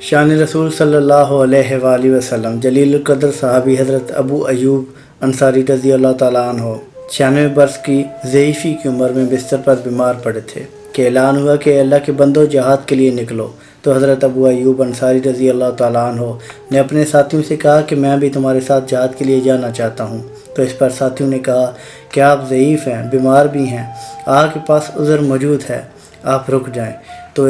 شان رسول صلی اللہ علیہ وآلہ وسلم جلیل القدر صحابی حضرت ابو ایوب انصاری رضی اللہ تعالیٰ عنہ 96 برس کی ضعیفی کی عمر میں بستر پر بیمار پڑے تھے کہ اعلان ہوا کہ اللہ کے بندو جہاد کے لیے نکلو۔ تو حضرت ابو ایوب انصاری رضی اللہ تعالیٰ عنہ نے اپنے ساتھیوں سے کہا کہ میں بھی تمہارے ساتھ جہاد کے لیے جانا چاہتا ہوں۔ تو اس پر ساتھیوں نے کہا کہ آپ ضعیف ہیں، بیمار بھی ہیں، آپ کے پاس عذر موجود ہے، آپ رک جائیں۔ تو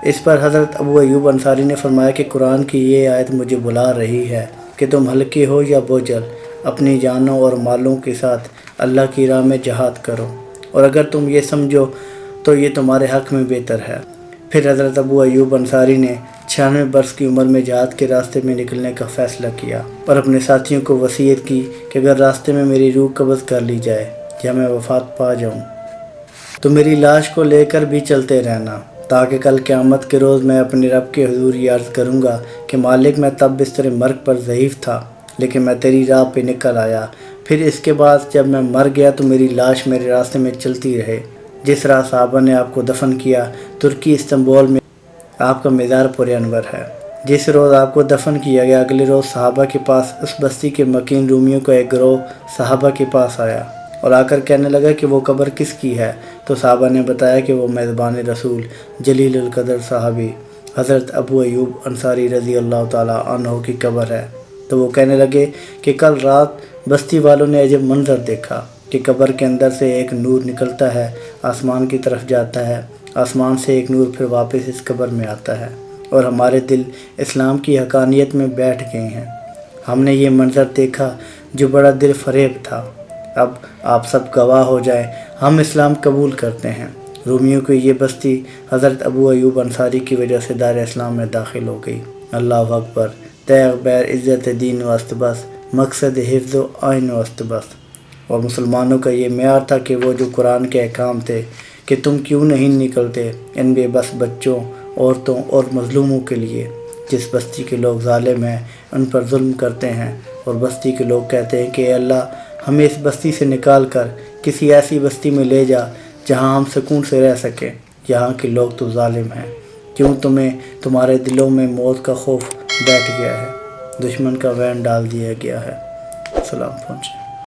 اس پر حضرت ابو ایوب انصاری نے فرمایا کہ قرآن کی یہ آیت مجھے بلا رہی ہے کہ تم ہلکے ہو یا بوجھل اپنی جانوں اور مالوں کے ساتھ اللہ کی راہ میں جہاد کرو، اور اگر تم یہ سمجھو تو یہ تمہارے حق میں بہتر ہے۔ پھر حضرت ابو ایوب انصاری نے 96 برس کی عمر میں جہاد کے راستے میں نکلنے کا فیصلہ کیا اور اپنے ساتھیوں کو وصیت کی کہ اگر راستے میں میری روح قبض کر لی جائے یا میں وفات پا جاؤں تو میری لاش کو لے کر بھی چلتے رہنا، تاکہ کل قیامت کے روز میں اپنے رب کے حضور یہ عرض کروں گا کہ مالک میں تب بستر مرگ پر ضعیف تھا، لیکن میں تیری راہ پہ نکل آیا۔ پھر اس کے بعد جب میں مر گیا تو میری لاش میرے راستے میں چلتی رہے۔ جس راہ صحابہ نے آپ کو دفن کیا ترکی استنبول میں آپ کا مزار پر انور ہے۔ جس روز آپ کو دفن کیا گیا اگلے روز صحابہ کے پاس اس بستی کے مکین رومیوں کا ایک گروہ صحابہ کے پاس آیا اور آ کر کہنے لگا کہ وہ قبر کس کی ہے؟ تو صحابہ نے بتایا کہ وہ میزبان رسول جلیل القدر صحابی حضرت ابو ایوب انصاری رضی اللہ تعالیٰ عنہ کی قبر ہے۔ تو وہ کہنے لگے کہ کل رات بستی والوں نے عجب منظر دیکھا کہ قبر کے اندر سے ایک نور نکلتا ہے، آسمان کی طرف جاتا ہے، آسمان سے ایک نور پھر واپس اس قبر میں آتا ہے، اور ہمارے دل اسلام کی حقانیت میں بیٹھ گئے ہیں۔ ہم نے یہ منظر دیکھا جو بڑا دل فریب تھا۔ اب آپ سب گواہ ہو جائیں، ہم اسلام قبول کرتے ہیں۔ رومیوں کی یہ بستی حضرت ابو ایوب انصاری کی وجہ سے دار اسلام میں داخل ہو گئی۔ اللہ اکبر۔ تیغ بیر عزت دین واسط بس، مقصد حفظ و آئین واسط بس۔ اور مسلمانوں کا یہ معیار تھا کہ وہ جو قرآن کے احکام تھے کہ تم کیوں نہیں نکلتے ان بے بس بچوں، عورتوں اور مظلوموں کے لیے۔ جس بستی کے لوگ ظالم ہیں ان پر ظلم کرتے ہیں، اور بستی کے لوگ کہتے ہیں کہ اے اللہ ہمیں اس بستی سے نکال کر کسی ایسی بستی میں لے جا جہاں ہم سکون سے رہ سکیں، یہاں کے لوگ تو ظالم ہیں۔ کیوں تمہارے دلوں میں موت کا خوف بیٹھ گیا ہے، دشمن کا وین ڈال دیا گیا ہے۔ سلام پہنچے۔